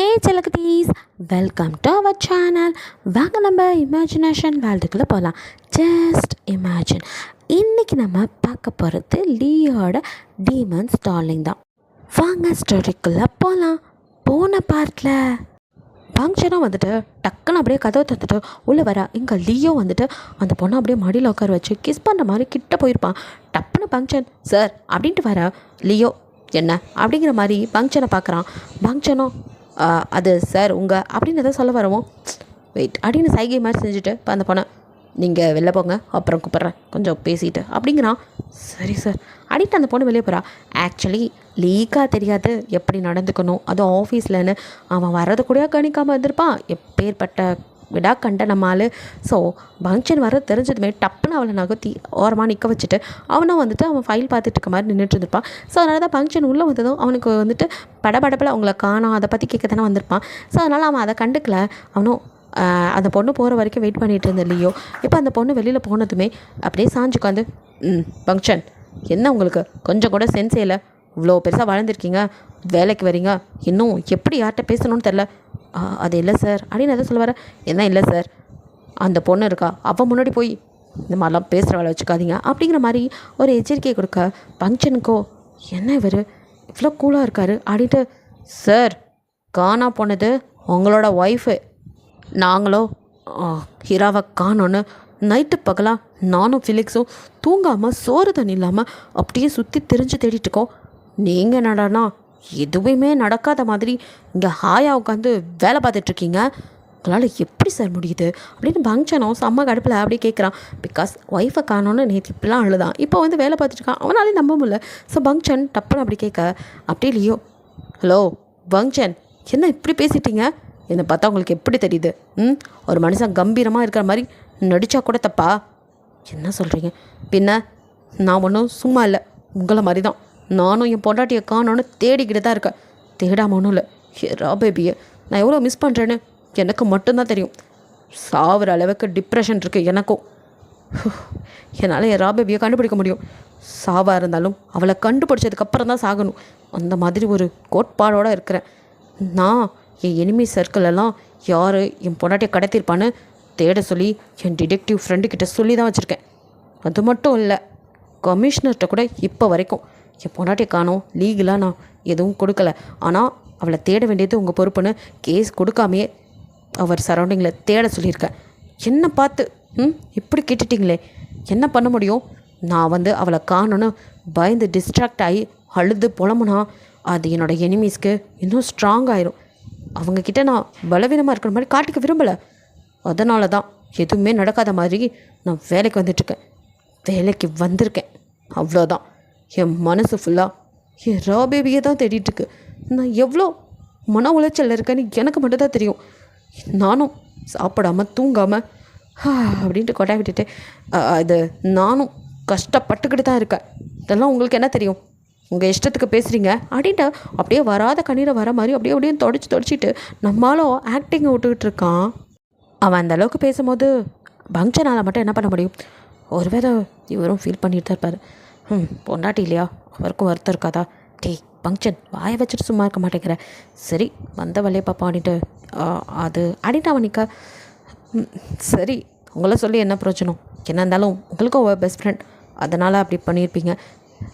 ஹே செலகுட்டீஸ், welcome to our channel. வாங்க நம்ம இமேஜினேஷன் வேர்ல்டுக்குள்ளே போகலாம். Just imagine. இன்றைக்கி நம்ம பார்க்க போகிறது லியோட டீமன்ஸ் டார்லிங் தான். வாங்க ஸ்டோரிக்குள்ளே போகலாம். போன பார்ட்டில் ஃபங்க்ஷனாக வந்துட்டு டக்குன்னு அப்படியே கதவை தந்துட்டு உள்ளே வர இங்கே லியோ வந்துட்டு அந்த பொண்ணை அப்படியே மடியில் உட்கார வச்சு கிஸ் பண்ணுற மாதிரி கிட்ட போயிருப்பான். டப்புன்னு ஃபங்க்ஷன் சார் அப்படின்ட்டு வர லியோ என்ன அப்படிங்கிற மாதிரி ஃபங்க்ஷனை பார்க்குறான். ஃபங்க்ஷனும் அது சார் உங்கள் அப்படின்னு எதாவது சொல்ல வரவும் வெயிட் அப்படின்னு சைகை மாதிரி செஞ்சுட்டு இப்போ அந்த பொண்ணை நீங்கள் வெளில போங்க அப்புறம் கூப்பிட்றேன் கொஞ்சம் பேசிட்டு அப்படிங்கிறான். சரி சார் அப்படின்ட்டு அந்த பொண்ணு வெளியே போகிறா. ஆக்சுவலி லீக்காக தெரியாது எப்படி நடந்துக்கணும், அதுவும் ஆஃபீஸ்லன்னு அவன் வர்றது கூட கணிக்காமல் இருந்திருப்பான். எப்பேற்பட்ட விடா கண்ட நம்மால். ஸோ ஃபங்க்ஷன் வர தெரிஞ்சதுமே டப்புன்னு அவளை நகர்த்தி ஓரமாக நிற்க வச்சுட்டு அவனும் வந்துட்டு அவன் ஃபைல் பார்த்துட்டு இருக்க மாதிரி நின்றுட்டு இருந்திருப்பான். ஸோ அதனால தான் ஃபங்க்ஷன் உள்ளே வந்ததும் அவனுக்கு வந்துட்டு படபடப்பில் அவங்கள காணோம் அதை பற்றி கேட்க தானே வந்திருப்பான். ஸோ அதனால் அவன் அதை கண்டுக்கல. அவனும் அந்த பொண்ணு போகிற வரைக்கும் வெயிட் பண்ணிகிட்டு இருந்த இல்லையோ. இப்போ அந்த பொண்ணு வெளியில் போனதுமே அப்படியே சாஞ்சு உட்காந்து ஃபங்க்ஷன் என்ன உங்களுக்கு கொஞ்சம் கூட சென்ஸே இல்லை, இவ்வளோ பெருசாக வளர்ந்துருக்கீங்க, வேலைக்கு வரீங்க, இன்னும் எப்படி யார்கிட்ட பேசணும்னு தெரில. அது இல்லை சார் அப்படின்னு எதை சொல்ல வர. என்ன இல்லை சார், அந்த பொண்ணு இருக்கா அவள் முன்னாடி போய் இந்த மாதிரிலாம் பேசுகிற வேலை வச்சுக்காதீங்க அப்படிங்கிற மாதிரி ஒரு எச்சரிக்கையை கொடுக்க ஃபங்க்ஷனுக்கோ என்ன இவர் இவ்வளோ கூலாக இருக்கார் அப்படின்ட்டு. சார் காணா போனது உங்களோட ஒய்ஃபு, நாங்களோ ஹீராவை காணோன்னு நைட்டு பகலாக நானும் ஃபிலிக்ஸும் தூங்காமல் சோறு தண்ணி இல்லாமல் அப்படியே சுற்றி திரிஞ்சு தேடிட்டுருக்கோம். நீங்கள் என்னடானா எதுவுமே நடக்காத மாதிரி இங்கே ஹாயாக உட்காந்து வேலை பார்த்துட்ருக்கீங்க, உங்களால் எப்படி சார் முடியுது அப்படின்னு ஃபங்க்ஷனும் செம்ம கடுப்பில் அப்படியே கேட்குறான். பிகாஸ் ஒய்ஃபை காணோன்னு நேற்று இப்படிலாம் அழுதான், இப்போ வந்து வேலை பார்த்துட்ருக்கான், அவனாலே நம்ப முடியல. ஸோ ஃபங்க்ஷன் டப்புன்னு அப்படி கேட்க அப்படியே இல்லையோ ஹலோ ஃபங்க்ஷன் என்ன இப்படி பேசிட்டீங்க, என்னை பார்த்தா உங்களுக்கு எப்படி தெரியுது? ஒரு மனுஷன் கம்பீரமாக இருக்கிற மாதிரி நடித்தா கூட தப்பா? என்ன சொல்கிறீங்க? பின்ன நான் ஒன்றும் சும்மா இல்லை, உங்களை மாதிரி தான் நானும் என் பொண்டாட்டியை காணோன்னு தேடிக்கிட்டு தான் இருக்கேன். தேடாமல் ஒன்றும் இல்லை, ரா பேபியை நான் எவ்வளோ மிஸ் பண்ணுறேன்னு எனக்கு மட்டும்தான் தெரியும். சாவுற அளவுக்கு டிப்ரெஷன் இருக்குது எனக்கும். என்னால் என் ரா பேபியை கண்டுபிடிக்க முடியும். சாவாக இருந்தாலும் அவளை கண்டுபிடிச்சதுக்கப்புறம் தான் சாகணும், அந்த மாதிரி ஒரு கோட்பாடோடு இருக்கிறேன். நான் என் எனிமி சர்க்கிளெல்லாம் யார் என் பொண்டாட்டியை கடத்திருப்பான்னு தேட சொல்லி என் டிடெக்டிவ் ஃப்ரெண்டுக்கிட்ட சொல்லி தான் வச்சுருக்கேன். அது மட்டும் இல்லை, கமிஷனர்கிட்ட கூட இப்போ வரைக்கும் என் பொண்டாட்டியை காணோம் லீகலாக நான் எதுவும் கொடுக்கல, ஆனால் அவளை தேட வேண்டியது உங்கள் பொறுப்புன்னு கேஸ் கொடுக்காமையே அவர் சரௌண்டிங்கில் தேட சொல்லியிருக்கேன். என்ன பார்த்து இப்படி கேட்டுட்டிங்களே, என்ன பண்ண முடியும்? நான் வந்து அவளை காணோன்னு பயந்து டிஸ்ட்ராக்ட் ஆகி அழுது புலம்புனா அது என்னோடய எனிமீஸ்க்கு இன்னும் ஸ்ட்ராங் ஆயிரும். அவங்கக்கிட்ட நான் பலவீனமாக இருக்கிற மாதிரி காட்டிக்க விரும்பலை. அதனால தான் எதுவுமே நடக்காத மாதிரி நான் வேலைக்கு வந்துட்டுருக்கேன். வேலைக்கு வந்திருக்கேன் அவ்வளோதான். என் மனசு ஃபுல்லாக என் ரா பேபியை தான் தேடிட்டுருக்கு. நான் எவ்வளோ மன உளைச்சல் இருக்கேன்னு எனக்கு மட்டும்தான் தெரியும். நானும் சாப்பிடாமல் தூங்காமல் அப்படின்ட்டு கொட்டாய் விட்டுட்டு இது நானும் கஷ்டப்பட்டுக்கிட்டு தான் இருக்கேன். இதெல்லாம் உங்களுக்கு என்ன தெரியும்? உங்கள் இஷ்டத்துக்கு பேசுகிறீங்க அப்படின்ட்டு அப்படியே வராத கண்ணீரை வர மாதிரி அப்படியே அப்படியே தொடச்சிட்டு நம்மளும் ஆக்டிங்கை விட்டுக்கிட்டு இருக்கான். அவன் அந்த அளவுக்கு பேசும்போது ஃபங்க்ஷனால் மட்டும் என்ன பண்ண முடியும்? ஒருவேளை இவரும் ஃபீல் பண்ணிட்டு தான் இருப்பார். பொண்டாட்டி இல்லையா, அவருக்கும் வருத்தம் இருக்காதா? டேய் ஃபங்க்ஷன் வாயை வச்சுட்டு சும்மா இருக்க மாட்டேங்கிற, சரி வந்த வழியை பார்ப்போம் அப்படின்ட்டு அது அப்படின்ட்டு அவன் நிற்க. சரி உங்களை சொல்லி என்ன பிரச்சனை? என்ன இருந்தாலும் உங்களுக்கும் பெஸ்ட் ஃப்ரெண்ட், அதனால் அப்படி பண்ணியிருப்பீங்க.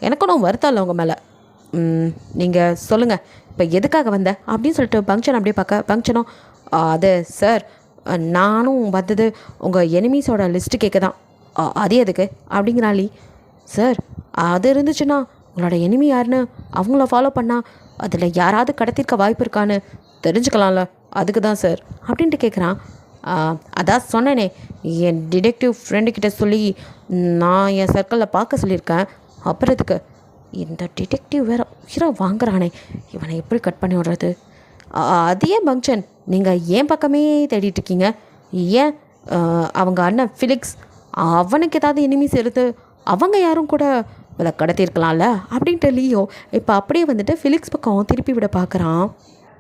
எனக்கும் நான் வருத்தம் இல்லை உங்கள் மேலே. நீங்கள் சொல்லுங்கள் இப்போ எதுக்காக வந்த அப்படின்னு சொல்லிட்டு ஃபங்க்ஷன் அப்படியே பார்க்க. ஃபங்க்ஷனும் அது சார் நானும் வந்தது உங்கள் எனிமீஸோட லிஸ்ட்டு கேட்க தான். அது எதுக்கு அப்படிங்கிறாளி. சார் அது இருந்துச்சுன்னா உங்களோட எனிமி யாருன்னு அவங்கள ஃபாலோ பண்ணால் அதில் யாராவது கடத்திருக்க வாய்ப்பு இருக்கான்னு தெரிஞ்சுக்கலாம்ல, அதுக்கு தான் சார் அப்படின்ட்டு கேட்குறான். அதான் சொன்னேனே, என் டிடெக்டிவ் ஃப்ரெண்டுக்கிட்ட சொல்லி நான் என் சர்க்கிளில் பார்க்க சொல்லியிருக்கேன். அப்புறத்துக்கு இந்த டிடெக்டிவ் வேறு உயிரை வாங்குறானே, இவனை எப்படி கட் பண்ணி விடுறது? அது ஏன் ஃபங்க்ஷன் நீங்கள் ஏன் பக்கமே தேடிட்டுருக்கீங்க? ஏன் அவங்க அண்ணன் ஃபிலிக்ஸ் அவனுக்கு ஏதாவது எனிமீஸ் எடுத்து அவங்க யாரும் கூட இதை கடத்தியிருக்கலாம்ல அப்படின்ட்டு லியோ இப்போ அப்படியே வந்துட்டு ஃபிலிக்ஸ் பக்கம் திருப்பி விட பார்க்குறான்.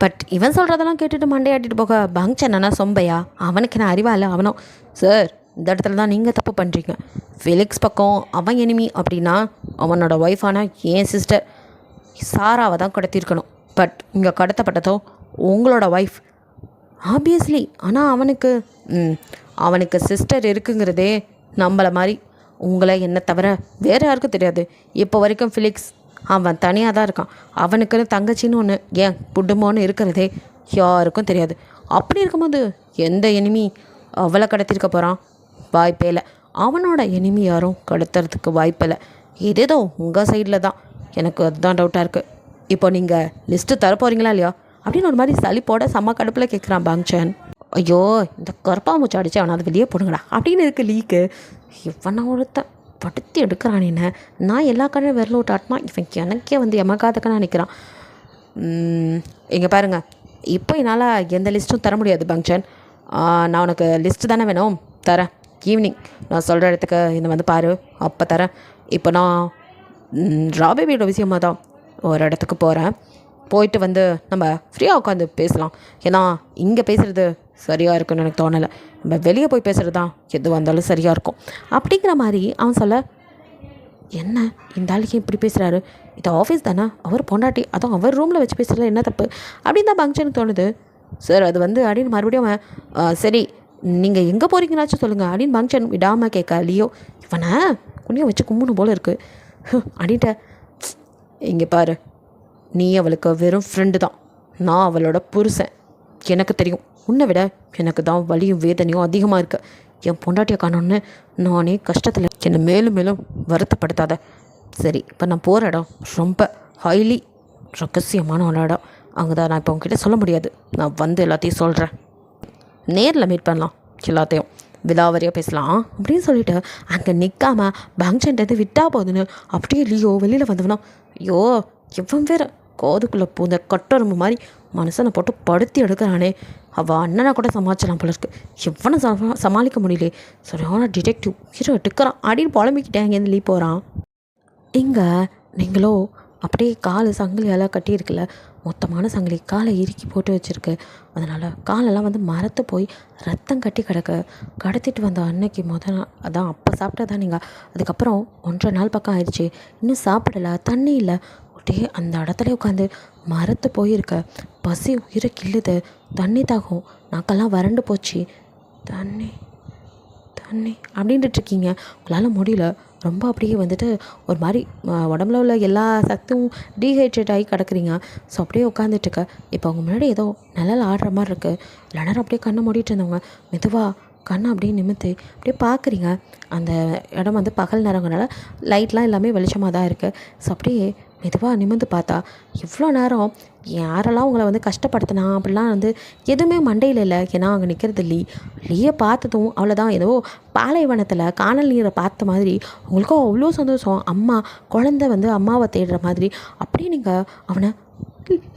பட் இவன் சொல்கிறதெல்லாம் கேட்டுட்டு மண்டையாட்டிட்டு போக ஃபங்க்ஷன் என்ன சொம்பையா, அவனுக்கு என்ன அறிவா இல்லை? அவனும் சார் இந்த இடத்துல தான் நீங்கள் தப்பு பண்ணுறீங்க. ஃபிலிக்ஸ் பக்கம் அவன் எனிமி அப்படின்னா அவனோட ஒய்ஃபான என் சிஸ்டர் சாராவை தான் கடத்தியிருக்கணும். பட் இங்கே கடத்தப்பட்டதோ உங்களோட ஒய்ஃப். ஆப்வியஸ்லி. ஆனால் அவனுக்கு சிஸ்டர் இருக்குங்கிறதே நம்மளை மாதிரி உங்களை என்ன தவிர வேறு யாருக்கும் தெரியாது. இப்போ வரைக்கும் ஃபிலிக்ஸ் அவன் தனியாக தான் இருக்கான். அவனுக்குன்னு தங்கச்சின்னு ஒன்று ஏன் குடும்பம்னு இருக்கிறதே யாருக்கும் தெரியாது. அப்படி இருக்கும்போது எந்த எனிமி அவளை கடத்திருக்க போகிறான்? வாய்ப்பே இல்லை. அவனோட எனிமி யாரும் கடத்துறதுக்கு வாய்ப்பில்லை. இதேதோ உங்கள் சைடில் தான். எனக்கு அதுதான் டவுட்டாக இருக்குது. இப்போ நீங்கள் லிஸ்ட்டு தரப்போகிறீங்களா இல்லையா அப்படின்னு ஒரு மாதிரி சளிப்போட செம்ம கடுப்பில் கேட்குறான் பாங்சன். ஐயோ, இந்த கருப்பாம்பூச்சி அடித்து அவனை அது வெளியே போடுங்கடா அப்படின்னு இருக்கு லீக்கு. இவனை ஒருத்தன் படுத்தி எடுக்கிறான். என்ன நான் எல்லா கண்ணையும் விரல விட்டாட்டினா இவன் எனக்கே வந்து எமக்காதக்கன்னு நினைக்கிறான். இங்கே பாருங்கள், இப்போ என்னால் எந்த லிஸ்ட்டும் தர முடியாது பாங்சன். நான் உனக்கு லிஸ்ட்டு தானே வேணும், தரேன். ஈவினிங் நான் சொல்கிற இடத்துக்கு என்னை வந்து பாரு, அப்போ தரேன். இப்போ நான் ராபேபியோட விஷயமாக தான் ஒரு இடத்துக்கு போகிறேன். போயிட்டு வந்து நம்ம ஃப்ரீயாக உட்காந்து பேசலாம். ஏன்னா இங்கே பேசுகிறது சரியாக இருக்குன்னு எனக்கு தோணலை. நம்ம வெளியே போய் பேசுகிறது தான் எது வந்தாலும் சரியாக இருக்கும் அப்படிங்கிற மாதிரி அவன் சொல்ல, என்ன இந்த ஆளுக்கு இப்படி பேசுகிறாரு, இது ஆஃபீஸ் தானே, அவர் பொண்டாட்டி, அதுவும் அவர் ரூமில் வச்சு பேசுகிறதுல என்ன தப்பு அப்படின்னு தான் பங்க்ஷனுக்கு தோணுது. சார் அது வந்து அப்படின்னு மறுபடியும் அவன் சரி நீங்கள் எங்கே போகிறீங்கனாச்சும் சொல்லுங்கள் அப்படின்னு பங்க்ஷன் விடாமல் கேட்க, லியோ இவனை குனியை வச்சு கும்பிடணும் போல் இருக்குது அப்படின்ட்ட. இங்கே பாரு, நீ அவளுக்கு வெறும் ஃப்ரெண்டு தான், நான் அவளோட புருஷன். எனக்கு தெரியும், உன்னை விட எனக்கு தான் வலியும் வேதனையும் அதிகமாக இருக்குது. என் பொண்டாட்டியை காணோன்னு நானே கஷ்டத்தில் என்னை மேலும் மேலும் வருத்தப்படுத்தாத. சரி, இப்போ நான் போகிற இடம் ரொம்ப ஹைலி ரகசியமான ஒரு இடம். அங்கே தான் நான் இப்போ உங்ககிட்ட சொல்ல முடியாது. நான் வந்து எல்லாத்தையும் சொல்கிறேன். நேரில் மீட் பண்ணலாம், எல்லாத்தையும் விலாவரியாக பேசலாம் அப்படின்னு சொல்லிட்டு அங்கே நிற்காமல் பங்க்ஷன்ட்டு விட்டா போகுதுன்னு அப்படியே லியோ வெளியில் வந்தவனா, ஐயோ இவன் வேறு கோதுக்குள்ளே பூந்த கட்டொரும்பு மாதிரி மனுஷனை போட்டு படுத்தி எடுக்கிறானே. அவள் அண்ணனை கூட சமாளிச்சலாம் போல இருக்கு, எவனை சமாளிக்க முடியலே. சரியான டிடெக்டிவ் ஹீரோ எடுக்கிறான் அப்படின்னு புலம்பிக்கிட்டேன். அங்கேருந்து லீ போகிறான். இங்கே நீங்களோ அப்படியே கால் சங்கிலியெல்லாம் கட்டியிருக்குல்ல, மொத்தமான சங்கிலி காலை இறுக்கி போட்டு வச்சுருக்கு. அதனால் காலெல்லாம் வந்து மரத்து போய் ரத்தம் கட்டி கிடக்கு. கடத்திட்டு வந்த அன்னைக்கு நாள் அதான் அப்போ சாப்பிட்டதான் நீங்கள். அதுக்கப்புறம் 1.5 நாள் பக்கம் ஆயிடுச்சு, இன்னும் சாப்பிடலை, தண்ணி இல்லை. அப்படியே அந்த இடத்துல உட்காந்து மரத்து போயிருக்க. பசி உயிரை கிள்ளுது, தண்ணி தாகும், நாக்கெல்லாம் வறண்டு போச்சு. தண்ணி தண்ணி அப்படின்ட்டு இருக்கீங்க. உங்களால் முடியல, ரொம்ப அப்படியே வந்துட்டு ஒரு மாதிரி உடம்புல உள்ள எல்லா சத்தும் டீஹைட்ரேட் ஆகி கிடக்குறீங்க. ஸோ அப்படியே உட்காந்துட்ருக்க. இப்போ அவங்க முன்னாடி ஏதோ நிழல் ஆடுற மாதிரி இருக்குது. எல்லா நேரம் அப்படியே கண்ணை மூடிட்டு இருந்தவங்க மெதுவாக கண்ணை அப்படியே நிமித்து அப்படியே பார்க்குறீங்க. அந்த இடம் வந்து பகல் நேரங்கனால லைட்லாம் எல்லாமே வெளிச்சமாக தான் இருக்குது. ஸோ அப்படியே மெதுவாக நிமிர்ந்து பார்த்தா இவ்வளோ நேரம் யாரெல்லாம் உங்களை வந்து கஷ்டப்படுத்தினா அப்படிலாம் வந்து எதுவுமே மண்டையில் இல்லை. ஏன்னா அங்கே நிற்கிறது லீயை பார்த்ததும் அவ்வளோதான், ஏதோ பாலைவனத்தில் காணல் நீரை பார்த்த மாதிரி உங்களுக்கும் அவ்வளோ சந்தோஷம். அம்மா குழந்தை வந்து அம்மாவை தேடுற மாதிரி அப்படியே நீங்கள் அவனை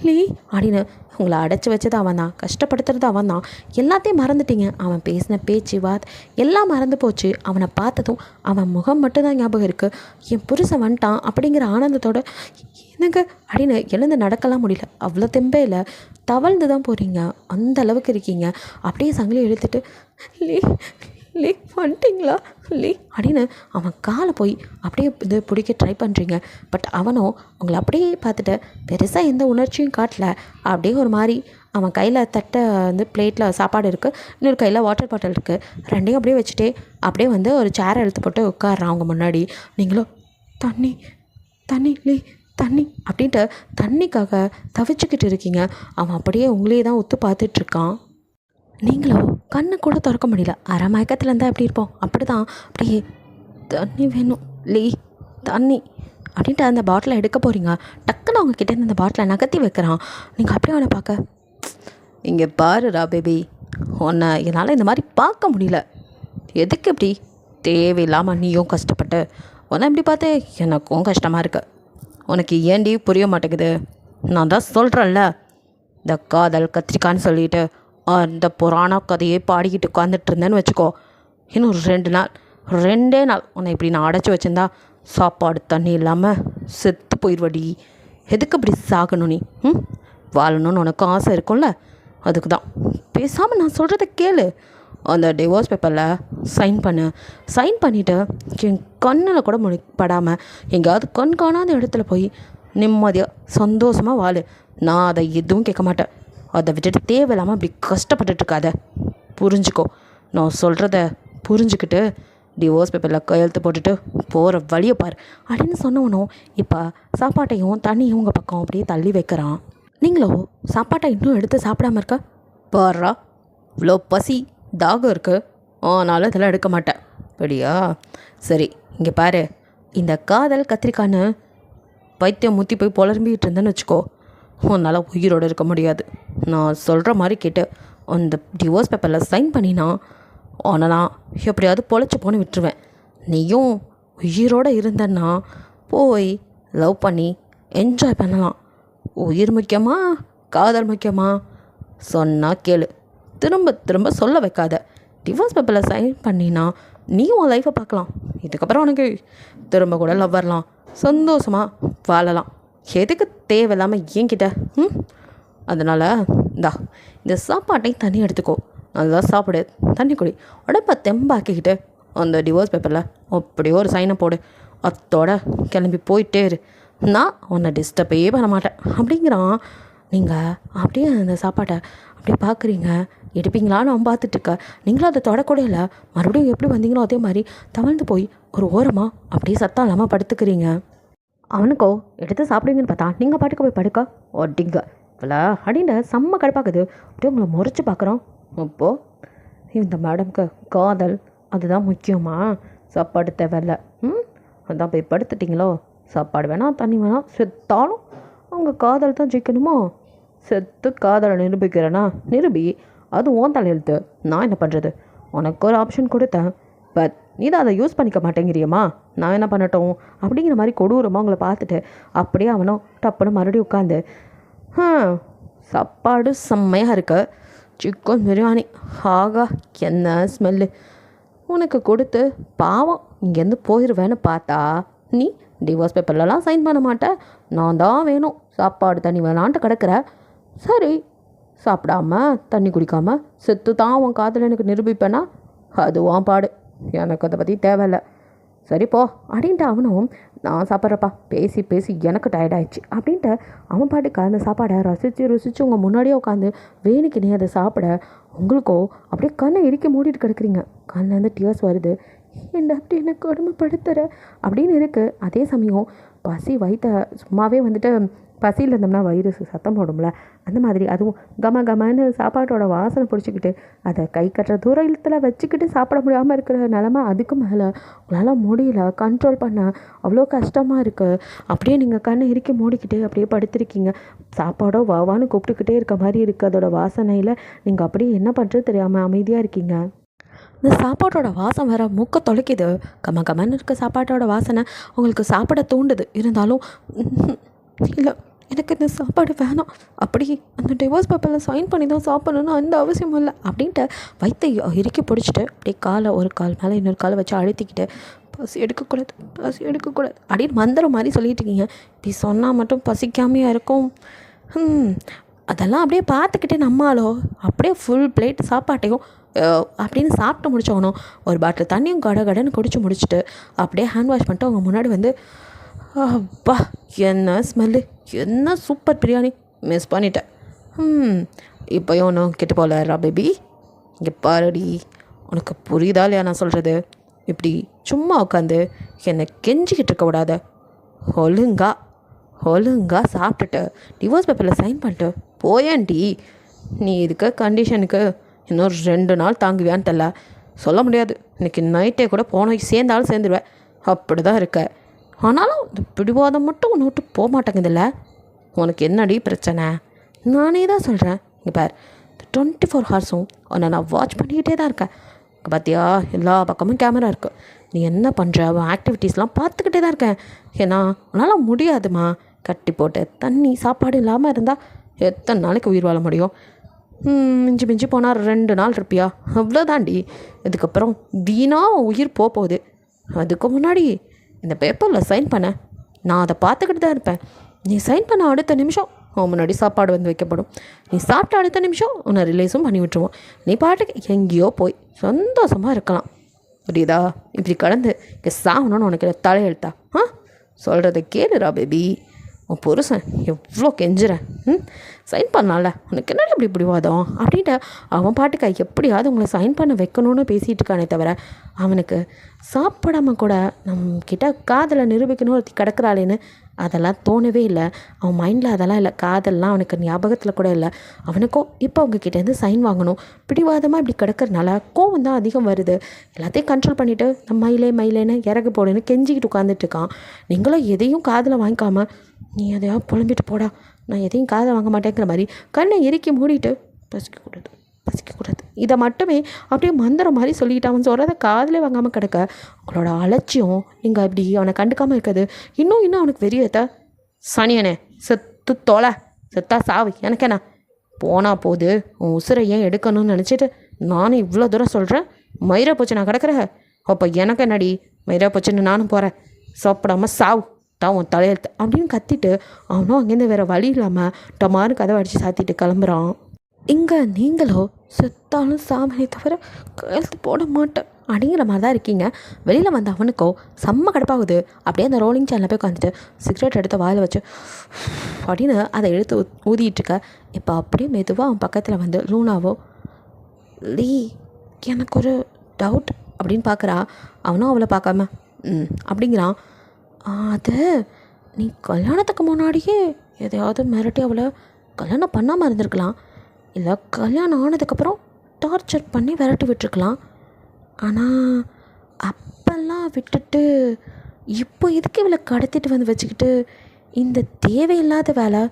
லீ அப்படின்னு உங்களை அடைச்சி வச்சது அவன் தான், கஷ்டப்படுத்துறது அவன் தான். எல்லாத்தையும் மறந்துட்டீங்க. அவன் பேசின பேச்சு எல்லாம் மறந்து போச்சு. அவனை பார்த்ததும் அவன் முகம் மட்டும்தான் ஞாபகம் இருக்குது. என் புருஷன் வந்துட்டான் அப்படிங்கிற ஆனந்தத்தோட என்னங்க அப்படின்னு எழுந்து நடக்கலாம் முடியல. அவ்வளோ தெம்பே இல்லை, தவழ்ந்து தான் போகிறீங்க, அந்த அளவுக்கு இருக்கீங்க. அப்படியே சங்கிலி இழுத்துட்டு லீ வந்துட்டிங்களா லீ அப்படின்னு அவன் காலை போய் அப்படியே இது பிடிக்க ட்ரை பண்ணுறீங்க. பட் அவனும் உங்களை அப்படியே பார்த்துட்டு பெருசாக எந்த உணர்ச்சியும் காட்டல. அப்படியே ஒரு மாதிரி அவன் கையில் தட்டை வந்து பிளேட்டில் சாப்பாடு இருக்குது, இன்னொரு கையில் வாட்டர் பாட்டில் இருக்குது. ரெண்டையும் அப்படியே வச்சுட்டே அப்படியே வந்து ஒரு சேரை எடுத்து போட்டு உட்காடுறான் அவங்க முன்னாடி. நீங்களும் தண்ணி தண்ணி லீ தண்ணி அப்படின்ட்டு தண்ணிக்காக தவிச்சுக்கிட்டு இருக்கீங்க. அவன் அப்படியே உங்களையே தான் ஒத்து பார்த்துட்ருக்கான். நீங்களும் கண்ணை கூட திறக்க முடியல. அரை மயக்கத்தில் இருந்தால் எப்படி இருப்போம் அப்படி தான். அப்படியே தண்ணி வேணும் லீ தண்ணி அப்படின்ட்டு அந்த பாட்டிலை எடுக்க போகிறீங்க. டக்குன்னு அவங்க கிட்டேருந்து அந்த பாட்டிலை நகர்த்தி வைக்கிறான். நீங்கள் அப்படியே அவனை பார்க்க, இங்கே பாருடா பேபி, உன்னை என்னால் இந்த மாதிரி பார்க்க முடியல. எதுக்கு இப்படி தேவையில்லாமல் நீயும் கஷ்டப்பட்டு உன்னை இப்படி பார்த்து எனக்கும் கஷ்டமாக இருக்கு. உனக்கு ஏண்டி புரிய மாட்டேங்குது? நான் தான் சொல்கிறேன்ல, இந்த காதல் கத்திரிக்கான்னு சொல்லிட்டு அந்த புராண கதையை பாடிக்கிட்டு உட்காந்துட்டு இருந்தேன்னு வச்சுக்கோ, இன்னும் 2 நாள் உன்னை இப்படி நான் அடைச்சி வச்சுருந்தா சாப்பாடு தண்ணி இல்லாமல் செத்து போயிடுவடி. எதுக்கு இப்படி சாகணும்? நீ வாழணும்னு உனக்கு ஆசை இருக்கும்ல, அதுக்கு தான். பேசாமல் நான் சொல்கிறத கேளு. அந்த டிவோர்ஸ் பேப்பரில் சைன் பண்ணிவிட்டு என் கண்ணில் கூட படாமல் எங்கேயாவது கண் காணாத இடத்துல போய் நிம்மதியாக சந்தோஷமாக வாழு. நான் அதை எதுவும் கேட்க மாட்டேன். அதை விட்டுட்டு தேவையில்லாமல் இப்படி கஷ்டப்பட்டுட்டு இருக்காத. புரிஞ்சுக்கோ. நான் சொல்கிறத புரிஞ்சுக்கிட்டு டிவோர்ஸ் பேப்பரில் கையெழுத்து போட்டுட்டு போகிற வழியை பார் அப்படின்னு சொன்னவனும் இப்போ சாப்பாட்டையும் தண்ணியும் உங்கள் பக்கம் அப்படியே தள்ளி வைக்கிறான். நீங்களோ சாப்பாட்டை இன்னும் எடுத்து சாப்பிடாம இருக்க. பாரா, இவ்வளோ பசி தாகம் இருக்கு, ஆனாலும் இதெல்லாம் எடுக்க மாட்டேன் அப்படியா? சரி, இங்கே பாரு, இந்த காதல் கத்திரிக்கான்னு பைத்தியம் முத்தி போய் புலம்பிக்கிட்டு இருந்தேன்னு வச்சுக்கோ, உன்னால் உயிரோடு இருக்க முடியாது. நான் சொல்கிற மாதிரி கேட்டு அந்த டிவோர்ஸ் பேப்பரில் சைன் பண்ணினா உன்னை நான் எப்படியாவது பொழைச்சி போன்னு விட்டுருவேன். நீயும் உயிரோடு இருந்தன்னா போய் லவ் பண்ணி என்ஜாய் பண்ணலாம். உயிர் முக்கியமா காதல் முக்கியமா? சொன்னால் கேளு, திரும்ப திரும்ப சொல்ல வைக்காத. டிவோர்ஸ் பேப்பரில் சைன் பண்ணினா நீ உன் லைஃப்பை பார்க்கலாம். இதுக்கப்புறம் உனக்கு திரும்ப கூட லவ் வரலாம், சந்தோஷமாக வாழலாம். எதுக்கு தேவையில்லாமல் என்கிட்ட? அதனால் இந்த சாப்பாட்டை தண்ணி எடுத்துக்கோ, நல்லா சாப்பிடு, தண்ணி குடி, உடம்பை தெம்பாக்கிக்கிட்டு அந்த டிவோர்ஸ் பேப்பரில் அப்படியே ஒரு சைனை போடு. அத்தோட கிளம்பி போயிட்டே இரு. நான் உன்னை டிஸ்டர்பே பண்ண மாட்டேன் அப்படிங்கிறான். நீங்கள் அப்படியே அந்த சாப்பாட்டை அப்படியே பார்க்குறீங்க, எடுப்பீங்களான்னு அவன் பார்த்துட்ருக்க. நீங்களும் அதை தொடக்கூட இல்லை. மறுபடியும் எப்படி வந்தீங்களோ அதே மாதிரி தவழ்ந்து போய் ஒரு ஓரமாக அப்படியே சத்தம் இல்லாமல் படுத்துக்கிறீங்க. அவனுக்கோ எடுத்து சாப்பிடுவீங்கன்னு பார்த்தா நீங்கள் பாட்டுக்கு போய் படுக்க ஒட்டிங்க இல்லை அப்படின்னு செம்ம கடுப்பாக்குது. அப்படியே உங்களை முறைச்சி பார்க்குறோம். அப்போது இந்த மேடம்க்கு காதல் அதுதான் முக்கியமா? சாப்பாடு தேவையில்ல. அதான் போய் படுத்துட்டிங்களோ? சாப்பாடு வேணாம், தண்ணி வேணாம், செத்தாலும் அவங்க காதல் தான் ஜெயிக்கணுமோ? செத்து காதலை நிரூபிக்கிறேன்னா நிரூபி, அது ஓன் தலையெழுத்து. நான் என்ன பண்ணுறது? உனக்கு ஒரு ஆப்ஷன் கொடுத்தேன், பட் நீ தான் அதை யூஸ் பண்ணிக்க மாட்டேங்கிறியம்மா. நான் என்ன பண்ணட்டும் அப்படிங்கிற மாதிரி கொடூரமாக உங்களை பார்த்துட்டு அப்படியே அவனும் டப்புன்னு மறுபடியும் உட்காந்து சாப்பாடு செம்மையாக இருக்கு, சிக்கன் பிரியாணி, ஆகா என்ன ஸ்மெல்லு, உனக்கு கொடுத்து பாவம் இங்கேருந்து போயிடுவேன்னு பார்த்தா நீ டிவோர்ஸ் பேப்பர்லலாம் சைன் பண்ண மாட்டேன். நான் தான் வேணும், சாப்பாடு தண்ணி வேணான்ட்டு கிடக்கிற. சரி, சாப்பிடாம தண்ணி குடிக்காம செத்து தான் உன் காதல் எனக்கு நிரூபிப்பேன்னா அதுவான் பாடு, எனக்கு அதை பற்றி தேவையில்லை. சரி போ அப்படின்ட்டு அவனும் நான் சாப்பிட்றப்பா, பேசி பேசி எனக்கு டயர்டாயிடுச்சு அப்படின்ட்டு அவன் பாட்டுக்கு அந்த சாப்பாடை ரசித்து உங்கள் முன்னாடியே உட்காந்து வேணுக்குனே அதை சாப்பிட உங்களுக்கோ அப்படியே கண்ணை இறுக்கி மூடிட்டு கிடக்குறீங்க. கண்ணிலேருந்து டியர்ஸ் வருது. என்ன அப்படி என்ன கொடுமைப்படுத்துகிற அப்படின்னு இருக்குது. அதே சமயம் பசி வயிற்ற சும்மாவே வந்துட்டு பசியில் இருந்தோம்னா வயிறு சத்தம் போடும்ல, அந்த மாதிரி அதுவும் கமன்னு சாப்பாட்டோட வாசனை பிடிச்சிக்கிட்டு அதை கை கட்டுற தூரத்தில் வச்சுக்கிட்டு சாப்பிட முடியாமல் இருக்கிற நிலமை. அதுக்கு மேலே உங்களால் முடியல, கண்ட்ரோல் பண்ண அவ்வளோ கஷ்டமாக இருக்குது. அப்படியே நீங்கள் கண்ணை இறுக்கி மூடிக்கிட்டு அப்படியே படுத்திருக்கீங்க. சாப்பாடோ வாவான்னு கூப்பிட்டுக்கிட்டே இருக்க மாதிரி இருக்குது. அதோட வாசனையில் நீங்கள் அப்படியே என்ன பண்ணுறது தெரியாமல் அமைதியாக இருக்கீங்க. இந்த சாப்பாட்டோட வாசம் வேறு மூக்க தொலைக்குது. கமன்னு இருக்க சாப்பாட்டோட வாசனை உங்களுக்கு சாப்பிட தூண்டுது. இருந்தாலும் இல்லை, எனக்கு இந்த சாப்பாடு வேணாம், அப்படி அந்த டிவோர்ஸ் பேப்பரில் சைன் பண்ணி தான் சாப்பிடணும்னு அந்த அவசியம் இல்லை அப்படின்ட்டு வயிற்றை இறுக்கி பிடிச்சிட்டு அப்படியே ஒரு கால் மேலே இன்னொரு காலை வச்சு அழுத்திக்கிட்டு பசி எடுக்கக்கூடாது அப்படின்னு மந்திரம் மாதிரி சொல்லிட்டு இருக்கீங்க. இப்படி சொன்னால் மட்டும் பசிக்காமையாக இருக்கும். அதெல்லாம் அப்படியே பார்த்துக்கிட்டே நம்மாலோ அப்படியே ஃபுல் பிளேட் சாப்பாட்டையும் அப்படின்னு சாப்பிட்டு முடிச்சவனும் ஒரு பாட்டில் தண்ணியும் கடன்னு குடிச்சு முடிச்சுட்டு அப்படியே ஹேண்ட் வாஷ் பண்ணிட்டு அவங்க முன்னாடி வந்து அப்பா என்ன ஸ்மெல்லு, என்ன சூப்பர் பிரியாணி, மிஸ் பண்ணிட்டேன். இப்போயும் ஒன்றும் கெட்டு போகலரா பேபி, இங்கே பாருடி, உனக்கு புரியுதா இல்லையா நான் சொல்கிறது? இப்படி சும்மா உட்காந்து என்னை கெஞ்சிக்கிட்டு இருக்க விடாத. ஒழுங்கா சாப்பிட்டுட்டு டிவோர்ஸ் பேப்பரில் சைன் பண்ணிட்டு போயேன்டி. நீ இதுக்கு கண்டிஷனுக்கு இன்னொரு 2 நாள் தாங்குவியான்னு தெரியல, சொல்ல முடியாது. இன்றைக்கி நைட்டே கூட சேர்ந்தாலும் சேர்ந்துருவேன், அப்படி தான் இருக்க. ஆனாலும் இந்த பிடிவாதம் மட்டும் ஒன்று விட்டு போக மாட்டேங்குதில்ல. உனக்கு என்னடி பிரச்சனை? நானே தான் சொல்கிறேன். இங்கே பார், 24 ஹவர்ஸும் உன்னை நான் வாட்ச் பண்ணிக்கிட்டே தான் இருக்கேன். இங்கே பார்த்தியா, எல்லா பக்கமும் கேமரா இருக்குது. நீ என்ன பண்ணுற ஆக்டிவிட்டீஸ்லாம் பார்த்துக்கிட்டே தான் இருக்கேன். ஏன்னா உன்னால் முடியாதுமா, கட்டி போட்டு தண்ணி சாப்பாடு இல்லாமல் இருந்தால் எத்தனை நாளைக்கு உயிர் வாழ முடியும்? மிஞ்சி போனால் 2 நாள் இருப்பியா, அவ்வளோதாண்டி. இதுக்கப்புறம் வீணாக உயிர் போகுது. அதுக்கு முன்னாடி இந்த பேப்பரில் சைன் பண்ண, நான் அதை பார்த்துக்கிட்டு தான் இருப்பேன். நீ சைன் பண்ண அடுத்த நிமிஷம் அவன் முன்னாடி சாப்பாடு வந்து வைக்கப்படும். நீ சாப்பிட்ட அடுத்த நிமிஷம் உன்னை ரிலீஸும் பண்ணி விட்டுருவோம். நீ பாட்டுக்கு எங்கேயோ போய் சந்தோஷமாக இருக்கலாம், புரியுதா? இப்படி கடந்து இங்கே சாகணும்னு உனக்கு தலையெழுத்தா? சொல்கிறத கேளுடா பேபி. உன் புருஷன் எவ்வளோ கெஞ்சுறேன், சைன் பண்ணால, உனக்கு என்னடா இப்படி பிடிவாதம் அப்படின்ட்டு அவன் பாட்டுக்கு எப்படியாவது உங்களை சைன் பண்ண வைக்கணும்னு பேசிகிட்டு இருக்கானே தவிர அவனுக்கு சாப்பிடாம கூட நம்மக்கிட்ட காதலை நிரூபிக்கணும் ஒருத்தி கிடக்கிறாளேன்னு அதெல்லாம் தோணவே இல்லை. அவன் மைண்டில் அதெல்லாம் இல்லை, காதல்லாம் அவனுக்கு ஞாபகத்தில் கூட இல்லை. அவனுக்கும் இப்போ அவங்கக்கிட்டேருந்து சைன் வாங்கணும். பிடிவாதமாக இப்படி கிடக்கிறதுனால கோவம் தான் அதிகம் வருது. எல்லாத்தையும் கண்ட்ரோல் பண்ணிவிட்டு நம்ம மயிலேன்னு இறகு போடுன்னு கெஞ்சிக்கிட்டு உட்காந்துட்டு இருக்கான். நீங்களும் எதையும் காதில் வாங்கிக்காம நீ எதையாவது புலம்பிட்டு போடா, நான் எதையும் காதில் வாங்க மாட்டேங்கிற மாதிரி கண்ணை இறுக்கி மூடிட்டு பசிக்கக்கூடாது இதை மட்டுமே அப்படியே மந்திரம் மாதிரி சொல்லிக்கிட்டு அவன் சொல்கிறத காதிலே வாங்காமல் கிடக்க அவங்களோட அலட்சியம் நீங்கள் இப்படி அவனை கண்டுக்காமல் இருக்காது இன்னும் அவனுக்கு வெறியத்த. சனியனே செத்து தொலை, செத்தா சாவு, எனக்கு என்ன போனால் போது உன் உசுரை ஏன் எடுக்கணும்னு நினச்சிட்டு நானும் இவ்வளோ தூரம் சொல்கிறேன். மயிரை போச்சு நான் கிடக்கிறேன், அப்போ எனக்கு என்னடி மயிரை போச்சுன்னு நானும் போகிறேன், சாப்பிடாம சாவு தான் உன் தலையெழுத்து அப்படின்னு கத்திட்டு அவனும் அங்கேருந்து வேறு வழி இல்லாமல் டமாரு கதவை அடித்து சாத்திட்டு கிளம்புறான். இங்கே நீங்களோ செத்தாலும் சாமனை தவிர கையெழுத்து போட மாட்டேன் அப்படிங்கிற மாதிரி தான் இருக்கீங்க. வெளியில் வந்த அவனுக்கோ செம்ம கடுப்பாகுது. அப்படியே அந்த ரோலிங் சேனலில் போய் உட்காந்துட்டு சிகரெட் எடுத்து வாயில் வச்சு அப்படின்னு அதை எடுத்து ஊதிட்டுருக்க. இப்போ அப்படியே மெதுவாக அவன் பக்கத்தில் வந்து லூனாவோ லீ எனக்கு ஒரு டவுட் அப்படின்னு பார்க்குறா. அவனும் அவளை பார்க்காம அப்படிங்கிறான். அது நீ கல்யாணத்துக்கு முன்னாடியே எதையாவது மிரட்டி அவளை கல்யாணம் பண்ணாமல் இருந்திருக்கலாம், இல்லை கல்யாணம் ஆனதுக்கப்புறம் டார்ச்சர் பண்ணி விரட்டி விட்டுருக்கலாம். ஆனால் அப்பெல்லாம் விட்டுட்டு இப்போ எதுக்கு இவளை கடத்திட்டு வந்து வச்சுக்கிட்டு இந்த தேவையில்லாத வேலை,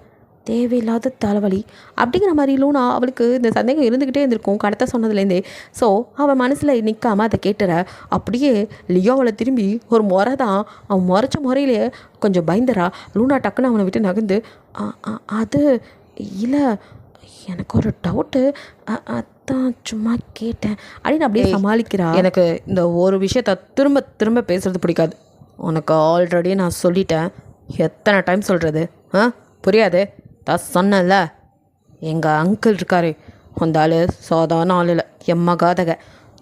தேவையில்லாத தலைவலி அப்படிங்கிற மாதிரி லூனா அவளுக்கு இந்த சந்தேகம் இருந்துக்கிட்டே இருந்திருக்கும் கடத்த சொன்னதுலேருந்தே. ஸோ அவன் மனசில் நிற்காமல் அதை கேட்டுற. அப்படியே லியோ அவளை திரும்பி ஒரு முறை தான் அவன் முறைச்ச முறையிலே கொஞ்சம் பயந்துறா. லூனா டக்குன்னு அவனை விட்டு நகர்ந்து அது இல்லை எனக்கு ஒரு டவுட்டு, அதான் சும்மா கேட்டேன் அப்படின்னு அப்படியே சமாளிக்கிறா. எனக்கு இந்த ஒரு விஷயத்த திரும்ப திரும்ப பேசுகிறது பிடிக்காது. உனக்கு ஆல்ரெடி நான் சொல்லிட்டேன், எத்தனை டைம் சொல்கிறது புரியாது. தான் சொன்னல, எங்கள் அங்கிள் இருக்காரு, அந்த ஆள் சாதாரண ஆள் இல்லை, எம்மகாதக.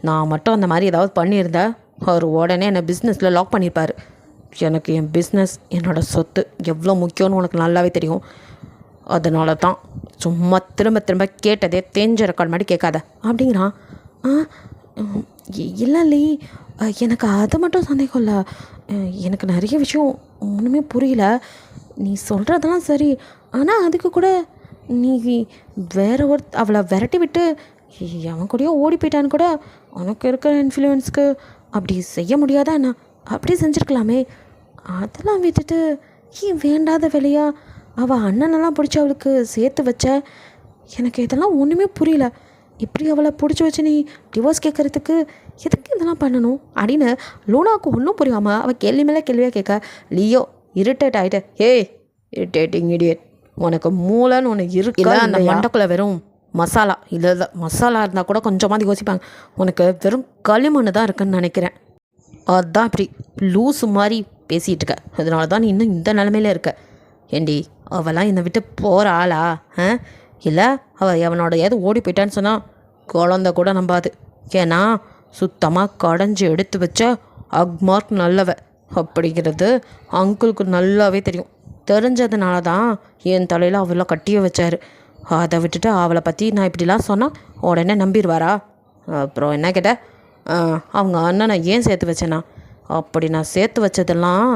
நான் மட்டும் அந்த மாதிரி ஏதாவது பண்ணியிருந்தேன் அவர் உடனே என்னை பிஸ்னஸில் லாக் பண்ணியிருப்பார். எனக்கு என் பிஸ்னஸ் என்னோடய சொத்து எவ்வளோ முக்கியம்னு உனக்கு நல்லாவே தெரியும். அதனால தான் சும்மா திரும்ப திரும்ப கேட்டதே தேஞ்ச ரெக்கார்ட் மாதிரி கேட்காத அப்படிங்கிறான். இல்லை எனக்கு அது மட்டும் சந்தேகம் இல்லை, எனக்கு நிறைய விஷயம் ஒன்றுமே புரியல. நீ சொல்கிறதெல்லாம் சரி, ஆனால் அதுக்கு கூட நீ வேற அவளை விரட்டி விட்டு அவன் கூடயோ ஓடி போயிட்டான்னு கூட உனக்கு இருக்கிற இன்ஃப்ளூயன்ஸ்க்கு அப்படி செய்ய முடியாதா என்ன? அப்படி செஞ்சுருக்கலாமே. அதெல்லாம் விட்டுட்டு ஏன் வேண்டாத வேலையா அவள் அண்ணனெல்லாம் பிடிச்சி அவளுக்கு சேர்த்து வச்ச? எனக்கு இதெல்லாம் ஒன்றுமே புரியல. இப்படி அவளை பிடிச்சி வச்சு நீ டிவோர்ஸ் கேட்குறதுக்கு எதுக்கு இதெல்லாம் பண்ணணும் அப்படின்னு லூனாவுக்கு ஒன்றும் புரியாமல் அவள் கேள்வி மேலே கேள்வியாக கேட்க லியோ இரிட்டேட் ஆகிட்டு, இரிட்டேட்டிங் இடியட், உனக்கு மூளைன்னு ஒன்று இருக்கு. அந்த மண்டக்குள்ளே வெறும் மசாலா இல்லை, மசாலா இருந்தால் கூட கொஞ்சமாவது யோசிப்பாங்க. உனக்கு வெறும் களிமண் தான் இருக்குன்னு நினைக்கிறேன். அதுதான் இப்படி லூஸு மாதிரி பேசிகிட்டு இருக்க. அதனால தான் நீ இன்னும் இந்த நிலமையில இருக்க. ஏண்டி அவெல்லாம் என்னை விட்டு போகிற ஆளா? இல்லை அவள் எவனோட ஏதோ ஓடி போயிட்டான்னு சொன்னால் குழந்த கூட நம்பாது. ஏன்னா சுத்தமாக கடைஞ்சி எடுத்து வச்ச அக்மார்க் நல்லவ அப்படிங்கிறது அங்கிளுக்கு நல்லாவே தெரியும். தெரிஞ்சதுனால தான் என் தலையில் அவளை கட்டியே வச்சார். அதை விட்டுட்டு அவளை பற்றி நான் இப்படிலாம் சொன்னால் உடனே நம்பிடுவாரா? அப்புறம் என்ன கேட்ட, அவங்க அண்ணனை ஏன் சேர்த்து வச்சேனா? அப்படி நான் சேர்த்து வச்சதெல்லாம்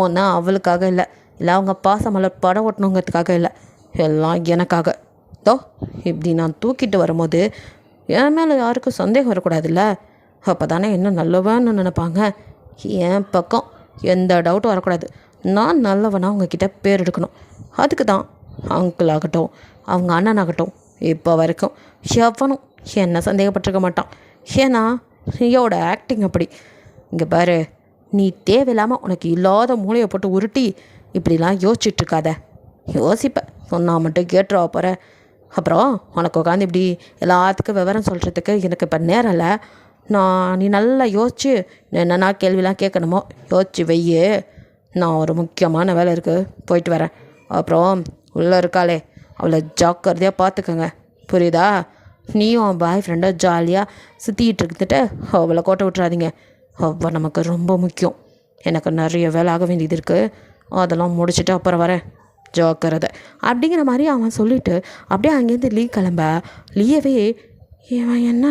ஒன்றா அவளுக்காக இல்லை, இல்லை அவங்க பாசமலர் படம் ஓட்டணுங்கிறதுக்காக இல்லை, எல்லாம் எனக்காக. தோ இப்படி நான் தூக்கிட்டு வரும்போது என் மேலே யாருக்கும் சந்தேகம் வரக்கூடாதுல்ல. அப்போ தானே இன்னும் நல்லவன்னு நினைப்பாங்க. என் பக்கம் எந்த டவுட்டும் வரக்கூடாது. நான் நல்லவனாக அவங்கக்கிட்ட பேர் எடுக்கணும். அதுக்கு தான் அங்கிள் ஆகட்டும் அவங்க அண்ணனாகட்டும் இப்போ வரைக்கும் எவனும் என்ன சந்தேகப்பட்டிருக்க மாட்டான். ஏன்னா நீயோட ஆக்டிங் அப்படி. இங்கே பாரு, நீ தேவையில்லாமல் உனக்கு இல்லாத மூளையை போட்டு உருட்டி இப்படிலாம் யோசிச்சுட்ருக்காத. யோசிப்பேன் சொன்னால் மட்டும் கேட்டுருவா போகிற. அப்புறம் உனக்கு உட்காந்து இப்படி எல்லாத்துக்கும் விவரம் சொல்கிறதுக்கு எனக்கு இப்போ நேரம் இல்லை. நீ நல்லா யோசிச்சு என்னென்னா கேள்விலாம் கேட்கணுமோ யோசிச்சு வெய்யே. நான் ஒரு முக்கியமான வேலை இருக்குது, போயிட்டு வரேன். அப்புறம் உள்ளே இருக்காளே அவளை ஜாக்கிரதையாக பார்த்துக்கோங்க, புரியுதா? நீயும் அவன் பாய் ஃப்ரெண்டை ஜாலியாக சுற்றிக்கிட்டு இருந்துட்டு அவளை கோட்டை விட்டுறாதீங்க. அவள் நமக்கு ரொம்ப முக்கியம். எனக்கு நிறைய வேலை ஆக வேண்டியது இருக்குது, அதெல்லாம் முடிச்சுட்டு அப்புறம் வரேன். ஜோக்கிறத அப்படிங்கிற மாதிரி அவன் சொல்லிவிட்டு அப்படியே அங்கேருந்து லீ கிளம்ப லீயவே இவன் என்ன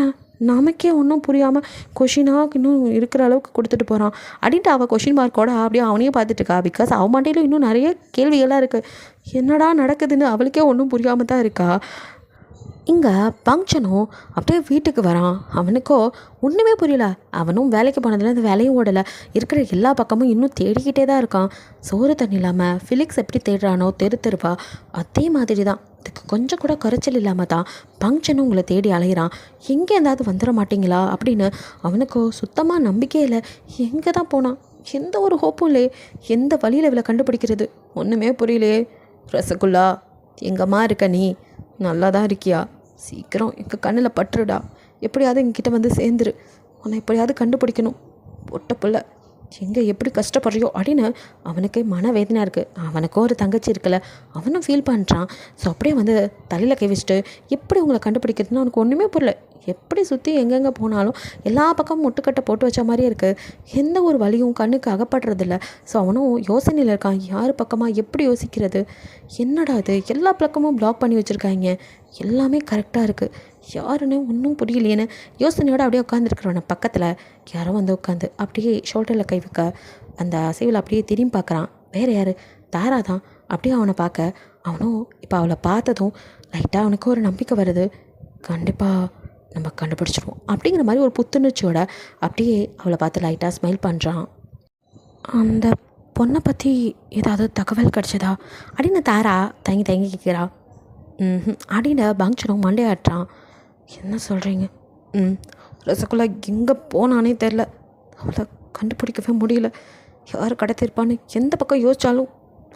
நமக்கே ஒன்றும் புரியாமல் கொஷினாக இன்னும் இருக்கிற அளவுக்கு கொடுத்துட்டு போகிறான் அப்படின்ட்டு அவள் கொஷின் மார்க்கோட அப்படியே அவனையும் பார்த்துட்டு இருக்கா. பிகாஸ் அவன் மண்டையிலும் இன்னும் நிறைய கேள்விகள்லாம் இருக்குது. என்னடா நடக்குதுன்னு அவளுக்கே ஒன்றும் புரியாமல் தான் இருக்கா. இங்கே பங்க்ஷனும் அப்படியே வீட்டுக்கு வரான். அவனுக்கோ ஒன்றுமே புரியல. அவனும் வேலைக்கு போனதுலேருந்து வேலையும் ஓடலை. இருக்கிற எல்லா பக்கமும் இன்னும் தேடிக்கிட்டே தான் இருக்கான். சோறு தண்ணி இல்லாமல் ஃபிலிக்ஸ் எப்படி தேடுறானோ தெருவா அதே மாதிரி தான். இதுக்கு கொஞ்சம் கூட குறைச்சல் இல்லாமல் தான் பங்க்ஷனும் உங்களை தேடி அலையிறான். எங்கே ஏதாவது வந்துட மாட்டிங்களா அப்படின்னு அவனுக்கோ சுத்தமாக நம்பிக்கையே இல்லை. எங்கே தான் போனான்? எந்த ஒரு ஹோப்பும் இல்லையே. எந்த வழியில் இவளை கண்டுபிடிக்கிறது ஒன்றுமே புரியலையே. ரசகுல்லா, எங்கம்மா இருக்க நீ? நல்லா தான் இருக்கியா? சீக்கிரம் எங்கள் கண்ணில் பட்டுருடா. எப்படியாவது எங்கிட்ட வந்து சேர்ந்துரு. உன்னை எப்படியாவது கண்டுபிடிக்கணும். பொட்ட பிள்ளை எங்கே எப்படி கஷ்டப்படுறியோ அப்படின்னு அவனுக்கு மனவேதனையாக இருக்குது. அவனுக்கும் ஒரு தங்கச்சி இருக்குல்ல, அவனும் ஃபீல் பண்ணுறான். ஸோ அப்படியே வந்து தலையில் கை வச்சுட்டு எப்படி உங்களை கண்டுபிடிக்கிறதுன்னு அவனுக்கு ஒன்றுமே புரியல. எப்படி சுற்றி எங்கெங்கே போனாலும் எல்லா பக்கமும் முட்டுக்கட்டை போட்டு வச்ச மாதிரியே இருக்குது. எந்த ஒரு வழியும் கண்ணுக்கு அகப்படுறதில்ல. ஸோ அவனும் யோசனையில் இருக்கான். யார் பக்கமாக எப்படி யோசிக்கிறது? என்னடா இது, எல்லா பக்கமும் பிளாக் பண்ணி வச்சுருக்காங்க. எல்லாமே கரெக்டாக இருக்குது. யாருன்னு ஒன்றும் புரியலையேன்னு யோசனையோடு அப்படியே உட்காந்துருக்குறவன பக்கத்தில் யாரோ வந்து உட்காந்து அப்படியே ஷோல்டரில் கை வைக்க அந்த அசைவில் அப்படியே திரும்பி பார்க்குறான். வேறு யார்? தாரா தான். அப்படியே அவனை பார்க்க அவனும் இப்போ அவளை பார்த்ததும் லைட்டாக அவனுக்கு ஒரு நம்பிக்கை வருது. கண்டிப்பாக நம்ம கண்டுபிடிச்சிடுவோம் அப்படிங்கிற மாதிரி ஒரு புத்துணர்ச்சியோட அப்படியே அவளை பார்த்து லைட்டாக ஸ்மைல் பண்ணுறான். அந்த பொண்ணை பற்றி ஏதாவது தகவல் கிடச்சதா அப்படின்னு தாரா தங்கி தங்கி கேட்குறா. அப்படின்னு பங்க்ஷனும் மண்டையாட்டுறான். என்ன சொல்கிறீங்க? ரசகுல்லா எங்கே போனானே தெரில. அவளை கண்டுபிடிக்கவே முடியல. யார் கடத்திருப்பான்னு எந்த பக்கம் யோசித்தாலும்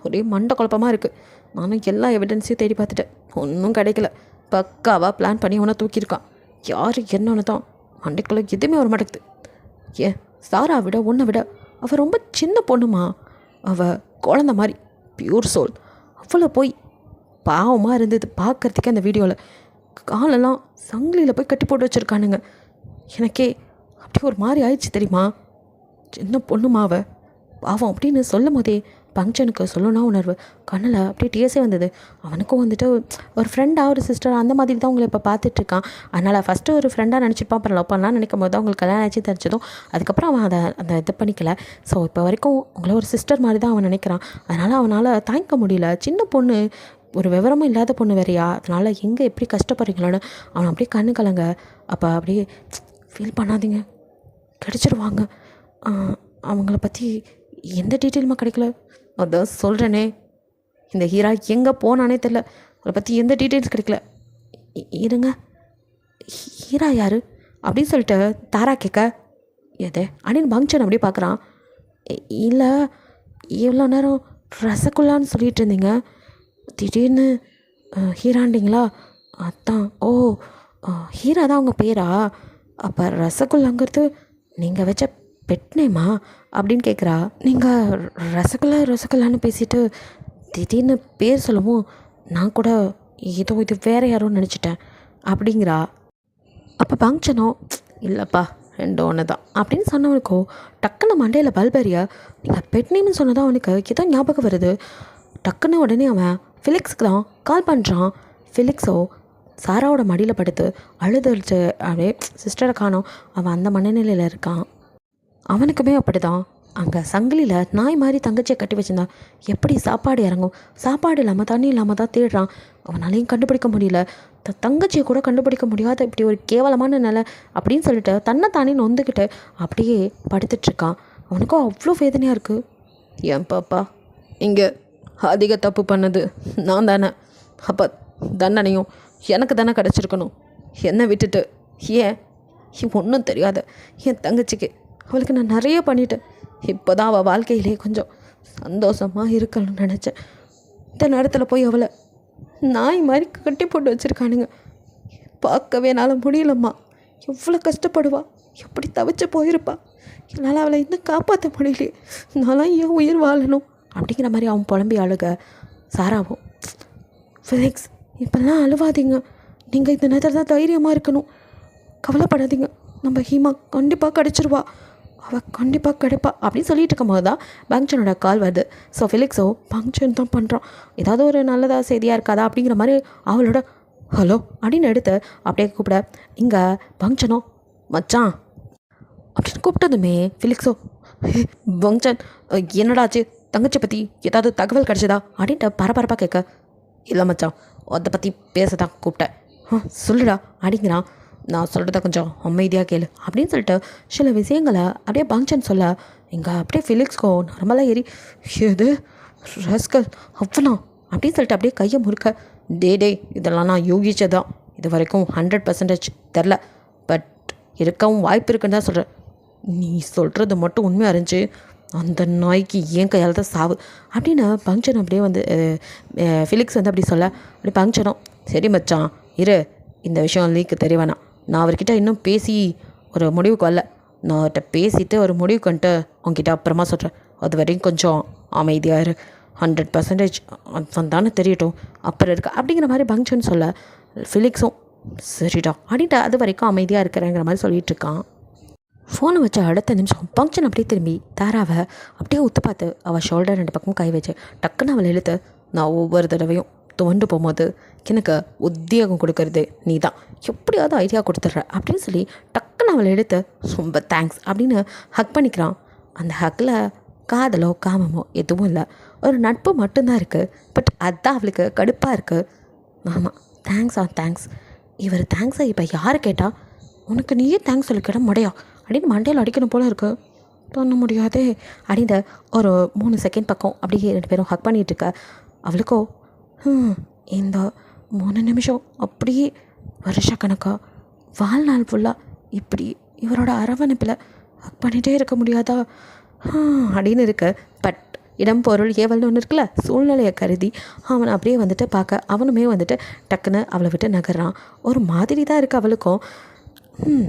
ஒரே மண்டை குழப்பமாக இருக்குது. நானும் எல்லா எவிடன்ஸையும் தேடி பார்த்துட்டேன். ஒன்றும் கிடைக்கல. பக்காவாக பிளான் பண்ணி அவனை தூக்கியிருக்கான். யார் என்னன்னு தான் மண்டைக்குள்ளே எதுவுமே வர மாட்டேங்குது. ஏன் சாரா விட உன்னை விட அவள் ரொம்ப சின்ன பொண்ணுமா. அவள் குழந்த மாதிரி பியூர் சோல். அவ்வளோ போய் பாவமாக இருந்தது பார்க்குறதுக்கே அந்த வீடியோவில். காலெல்லாம் சங்கிலியில் போய் கட்டி போட்டு வச்சுருக்கானுங்க. எனக்கே அப்படியே ஒரு மாதிரி ஆயிடுச்சு தெரியுமா. சின்ன பொண்ணுமா அவள் பாவம் அப்படின்னு சொல்லும் போதே பங்க்ஷனுக்கு சொல்லணும்னா உணர்வு கண்ணில் அப்படியே டீஸே வந்தது. அவனுக்கும் வந்துட்டு ஒரு ஃப்ரெண்டாக ஒரு சிஸ்டர் அந்த மாதிரி தான் உங்களை இப்போ பார்த்துட்ருக்கான். அதனால் ஃபஸ்ட்டு ஒரு ஃப்ரெண்டாக நினச்சிருப்பான். அப்புறம் லவ் பண்ணலாம் நினைக்கும் போது தான் உங்களுக்கு கல்யாணம் ஆச்சு தெரிஞ்சதும் அதுக்கப்புறம் அவன் அந்த இது பண்ணிக்கல. ஸோ இப்போ வரைக்கும் உங்களை ஒரு சிஸ்டர் மாதிரி தான் அவன் நினைக்கிறான். அதனால் அவனால் தாங்கிக்க முடியல. சின்ன பொண்ணு, ஒரு விவரமும் இல்லாத பொண்ணு வேறையா. அதனால் எங்கே எப்படி கஷ்டப்படுறீங்களோன்னு அவன் அப்படியே கண்ணு கலங்க. அப்போ அப்படியே ஃபீல் பண்ணாதீங்க, கிடச்சிருவாங்க. அவங்கள பற்றி எந்த டீட்டெயிலுமா கிடைக்கல. அதான் சொல்கிறேனே, இந்த ஹீரா எங்கே போனானே தெரில. அவளை பற்றி எந்த டீட்டெயில்ஸ் கிடைக்கல. இருங்க, ஹீரா யார் அப்படின்னு சொல்லிட்டு தாரா கேட்க எது அப்படின்னு பங்க்ஷன் அப்படியே பார்க்குறான். இல்லை, இவ்வளோ நேரம் ரசகுல்லான்னு சொல்லிகிட்டு இருந்தீங்க, திடீர்னு ஹீராண்டிங்களா? அதான். ஓ, ஹீரா தான் உங்கள் பேரா? அப்போ ரசகுல்லாங்கிறது நீங்கள் வச்ச பெட் நேமா அப்படின்னு கேட்குறா. நீங்கள் ரசகுல்லான்னு பேசிட்டு திடீர்னு பேர் சொல்லவும் நான் கூட ஏதோ இது வேறு யாரோன்னு நினச்சிட்டேன் அப்படிங்கிறா. அப்போ பங்க்ஷனோ இல்லைப்பா ரெண்டு ஒன்று தான் அப்படின்னு சொன்னவனுக்கோ டக்குன்னு மண்டையில் பல்பெரியா. நீங்கள் பெட் நேம்னு சொன்னதான் அவனுக்கு ஏதோ ஞாபகம் வருது. டக்குன்னு உடனே அவன் ஃபிலிக்ஸுக்கு தான் கால் பண்ணுறான். ஃபிலிக்ஸோ சாராவோட மடியில் படுத்து அழுதுச்சு. அப்படியே சிஸ்டரை காணோம். அவன் அந்த மனநிலையில் இருக்கான். அவனுக்குமே அப்படி தான். அங்கே சங்கிலியில் நாய் மாதிரி தங்கச்சியை கட்டி வச்சுருந்தான். எப்படி சாப்பாடு இறங்கும்? சாப்பாடு இல்லாமல் தண்ணி இல்லாமல் தான் தேடுறான். அவனாலையும் கண்டுபிடிக்க முடியல. தங்கச்சியை கூட கண்டுபிடிக்க முடியாத இப்படி ஒரு கேவலமான நிலை அப்படின்னு சொல்லிட்டு தன்னைத்தானே நொந்துக்கிட்டு அப்படியே படுத்துட்ருக்கான். அவனுக்கும் அவ்வளோ வேதனையாக இருக்குது. ஏன் பாப்பா, இங்கே அதிக தப்பு பண்ணது நான் தானே. அப்போ தண்டனையும் எனக்கு தானே கிடச்சிருக்கணும். என்னை விட்டுட்டு ஏன் ஒன்றும் தெரியாத என் தங்கச்சிக்கு அவளுக்கு நான் நிறைய பண்ணிட்டேன். இப்போ தான் அவள் வாழ்க்கையிலே கொஞ்சம் சந்தோஷமாக இருக்கணும்னு நினச்சேன். இந்த நேரத்தில் போய் அவளை நாய் மாதிரி கட்டி போட்டு வச்சுருக்கானுங்க. பார்க்கவே என்னால் முடியலம்மா. எவ்வளோ கஷ்டப்படுவா, எப்படி தவிச்சு போயிருப்பா. என்னால் அவளை இன்னும் காப்பாற்ற முடியலையே. நான்லாம் ஏன் உயிர் வாழணும் அப்படிங்கிற மாதிரி அவன் புலம்பி அழுக. சாராவும் ஃபிலிக்ஸ் இப்போல்லாம் அழுவாதீங்க. நீங்கள் இந்த நேரத்தில் தான் தைரியமாக இருக்கணும். கவலைப்படாதீங்க. நம்ம ஹீமா கண்டிப்பாக கிடச்சிருவா. அவள் கண்டிப்பாக கிடைப்பா அப்படின்னு சொல்லிட்டு இருக்கும்போது தான் பங்க்சனோட கால் வருது. ஸோ ஃபிலிக்ஸோ பங்க்சன் தான் பண்ணுறான், ஏதாவது ஒரு நல்லதாக செய்தியாக இருக்காதா அப்படிங்கிற மாதிரி அவளோட ஹலோ அப்படின்னு எடுத்து அப்படியே கூப்பிட, இங்கே பங்க்சனோ மச்சான் அப்படின்னு கூப்பிட்டதுமே ஃபிலிக்ஸோ பங்க்சன் என்னடாச்சு, தங்கச்சி பற்றி ஏதாவது தகவல் கிடச்சதா அப்படின்ட்டு பரபரப்பாக கேட்க, இல்லை மச்சான் அதை பற்றி பேச தான் கூப்பிட்டேன். சொல்லுடா அப்படிங்கிறான். நான் சொல்கிறத கொஞ்சம் அமைதியாக கேளு அப்படின்னு சொல்லிட்டு சில விஷயங்களை அப்படியே பங்க்சன் சொல்ல, இங்கே அப்படியே ஃபிலிக்ஸ்கோ நார்மலாக ஏறி எது ரஸ்கல் அவ்வளோ அப்படின்னு சொல்லிட்டு அப்படியே கையை முறுக்க, டே இதெல்லாம் நான் யூகிச்சதான், இது வரைக்கும் 100% தெரில, பட் இருக்கவும் வாய்ப்பு இருக்குன்னு தான் சொல்கிறேன். நீ சொல்கிறது மட்டும் உண்மையாக இருந்துச்சு, அந்த நாய்க்கு ஏன் கையால் தான் சாவு அப்படின்னு பங்க்சன் அப்படியே வந்து ஃபிலிக்ஸ் வந்து அப்படி சொல்ல, அப்படி பங்க்சனும் சரி மச்சான் இரு, இந்த விஷயம் லீக்கு தெரிய வேணாம், நான் அவர்கிட்ட இன்னும் பேசி ஒரு முடிவுக்கு வரல, நான் அவர்கிட்ட பேசிவிட்டு ஒரு முடிவுக்கு வந்துட்டு அவங்ககிட்ட அப்புறமா சொல்கிறேன், அது வரைக்கும் கொஞ்சம் அமைதியாக இரு, 100% வந்தானே தெரியட்டும் அப்புறம் இருக்கு அப்படிங்கிற மாதிரி பங்க்சன் சொல்ல, ஃபிலிக்ஸும் சரிடா அப்படின்ட்டு அது வரைக்கும் அமைதியாக இருக்கிறேங்கிற மாதிரி சொல்லிகிட்டு இருக்கான். ஃபோனை வச்ச அடுத்த நிமிஷம் பங்க்சன் அப்படியே திரும்பி தாராவை அப்படியே உத்து பார்த்து அவள் ஷோல்டர் 2 பக்கமும் கை வச்சு டக்குன்னு அவளை இழுத்து, நான் ஒவ்வொரு தடவையும் துவண்டு போகும்போது எனக்கு உத்தியோகம் கொடுக்கறது நீ தான், எப்படியாவது ஐடியா கொடுத்துட்ற அப்படின்னு சொல்லி டக்குன்னு அவளை எடுத்து ரொம்ப தேங்க்ஸ் அப்படின்னு ஹக் பண்ணிக்கிறான். அந்த ஹக்கில் காதலோ காமமோ எதுவும் இல்லை, ஒரு நட்பு மட்டும்தான் இருக்குது. பட் அதுதான் அவளுக்கு கடுப்பாக இருக்குது. ஆமாம் தேங்க்ஸ் இவர் தேங்க்ஸை இப்போ யார் கேட்டால் உனக்கு நீயே தேங்க்ஸ் சொல்லிக்கிட முடியா அப்படின்னு மண்டையில் அடிக்கணும் போல இருக்குது, பண்ண முடியாதே அப்படின்ற ஒரு 3 செகண்ட் பக்கம் அப்படியே 2 பேரும் ஹக் பண்ணிகிட்டு இருக்க, அவளுக்கோ இந்த 3 நிமிஷம் அப்படியே வருஷக்கணக்காக வாழ்நாள் ஃபுல்லாக இப்படி இவரோட அரவணைப்பில் ஹக் பண்ணிகிட்டே இருக்க முடியாதா அப்படின்னு இருக்கு. பட் இடம் பொருள் ஏவல்னு ஒன்று இருக்குல்ல, சூழ்நிலையை கருதி அவனை அப்படியே வந்துட்டு பார்க்க அவனுமே வந்துட்டு டக்குன்னு அவளை விட்டு நகர்றான். ஒரு மாதிரி தான் இருக்குது அவளுக்கும்,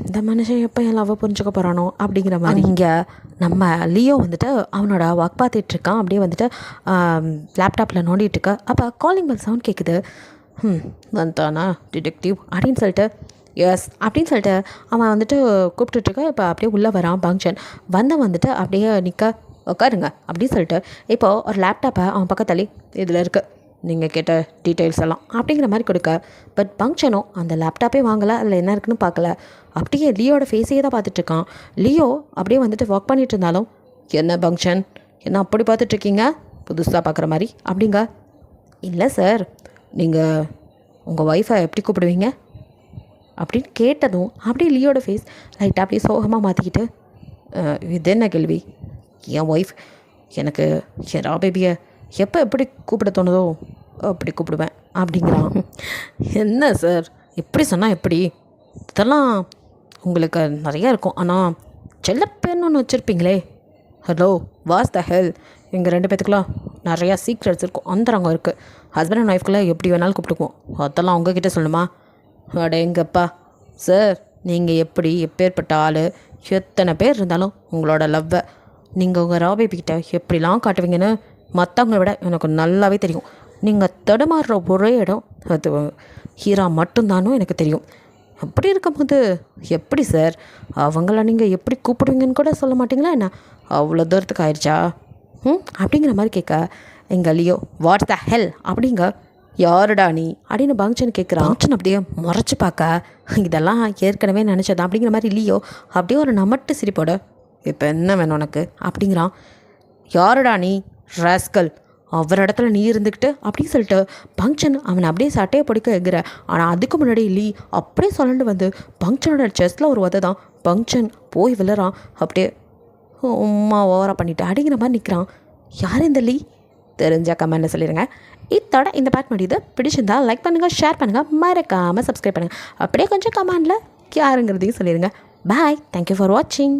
இந்த மனுஷன் எப்போ என் லவ்வை புரிஞ்சுக்க போகிறானோ அப்படிங்கிற மாதிரி. இங்கே நம்ம லியோ வந்துட்டு அவனோட ஒர்க் பார்த்துட்ருக்கான், அப்படியே வந்துட்டு லேப்டாப்பில் நோண்டிகிட்ருக்க. அப்போ காலிங் பெல் சவுண்ட் கேட்குது. வந்தானா டிடெக்டிவ் அப்படின்னு சொல்லிட்டு எஸ் அப்படின்னு சொல்லிட்டு அவன் வந்துட்டு கூப்பிட்டுட்ருக்க. இப்போ அப்படியே உள்ளே வரான் பங்க்சன். வந்துட்டு அப்படியே நிற்க, உட்காருங்க அப்படின்னு சொல்லிட்டு இப்போது ஒரு லேப்டாப்பை அவன் பக்கத்தாலே இதில் இருக்குது, நீங்கள் கேட்ட டீட்டெயில்ஸ் எல்லாம் அப்படிங்கிற மாதிரி கொடுக்க. பட் பங்க்சனும் அந்த லேப்டாப்பே வாங்கலை, அதில் என்ன இருக்குன்னு பார்க்கல, அப்படியே லியோட ஃபேஸையே தான் பார்த்துட்ருக்கான். லியோ அப்படியே வந்துட்டு ஒர்க் பண்ணிகிட்டு இருந்தாலும், என்ன பங்க்சன் என்ன அப்படி பார்த்துட்ருக்கீங்க புதுசாக பார்க்குற மாதிரி அப்படிங்க. இல்லை சார், நீங்கள் உங்கள் ஒய்ஃபை எப்படி கூப்பிடுவீங்க அப்படின்னு கேட்டதும் அப்படியே லியோட ஃபேஸ் லைட்டாக அப்படியே சோகமாக மாற்றிக்கிட்டு, இது என்ன கேள்வி, என் ஒய்ஃப் எனக்கு என் பேபியை எப்போ எப்படி கூப்பிட தோணுதோ அப்படி கூப்பிடுவேன் அப்படிங்கிறான். என்ன சார் எப்படி சொன்னால் எப்படி, இதெல்லாம் உங்களுக்கு நிறையா இருக்கும், ஆனால் செல்லப்பேன்னு ஒன்று வச்சுருப்பீங்களே. ஹலோ வாஸ் த ஹெல், எங்கள் 2 பேத்துக்குலாம் நிறையா சீக்ரெட்ஸ் இருக்கும், அந்தரங்கம் இருக்குது, ஹஸ்பண்ட் அண்ட் ஒய்ஃப்குள்ளே எப்படி வேணாலும் கூப்பிட்டுக்குவோம், அதெல்லாம் உங்ககிட்ட சொல்லணுமா. அடேங்கப்பா சார், நீங்கள் எப்படி எப்பேற்பட்ட ஆள், எத்தனை பேர் இருந்தாலும் உங்களோட லவ்வை நீங்கள் உங்கள் ராபேபிக்கிட்ட எப்படிலாம் காட்டுவீங்கன்னு மற்றவங்கள விட எனக்கு நல்லாவே தெரியும். நீங்கள் தடுமாறுற ஒரே இடம் அது ஹீரா மட்டும்தானும் எனக்கு தெரியும். அப்படி இருக்கும்போது எப்படி சார் அவங்கள நீங்கள் எப்படி கூப்பிடுவீங்கன்னு கூட சொல்ல மாட்டிங்களா என்ன, அவ்வளோ தூரத்துக்கு ஆயிடுச்சா அப்படிங்கிற மாதிரி கேட்க, எங்கள் லியோ வாட்ஸ் த ஹெல் அப்படிங்க, யாருடா நீ அப்படின்னு பங்க்சன் கேட்குறான். பங்க்சன் அப்படியே முறைச்சி பார்க்க, இதெல்லாம் ஏற்கனவே நினச்சதான் அப்படிங்கிற மாதிரி லியோ அப்படியே ஒரு நமட்டு சிரிப்போட, இப்போ என்ன வேணும் உனக்கு அப்படிங்கிறான். யாருடா நீ ராஸ்கல், அவர் இடத்துல நீ இருந்துக்கிட்டு அப்படின்னு சொல்லிட்டு பங்க்சன் அவனை அப்படியே சட்டையை பிடிக்க எகிற. ஆனால் அதுக்கு முன்னாடி லீ அப்படியே சொல்லண்டு வந்து பங்க்சனோட செஸ்ட்டில் ஒரு உதை தான். பங்க்சன் போய் விழுறான், அப்படியே உம்மா ஓவராக பண்ணிட்டு அப்படிங்கிற மாதிரி நிற்கிறான். யார் இந்த லீ தெரிஞ்சால் கமெண்ட்டில் சொல்லிடுங்க. இதோட இந்த பார்ட் முடியுது. பிடிச்சிருந்தா லைக் பண்ணுங்கள், ஷேர் பண்ணுங்கள், மறக்காமல் சப்ஸ்கிரைப் பண்ணுங்கள். அப்படியே கொஞ்சம் கமெண்டில் யாருங்கிறதையும் சொல்லிடுங்க. பாய், தேங்க்யூ ஃபார் வாட்சிங்.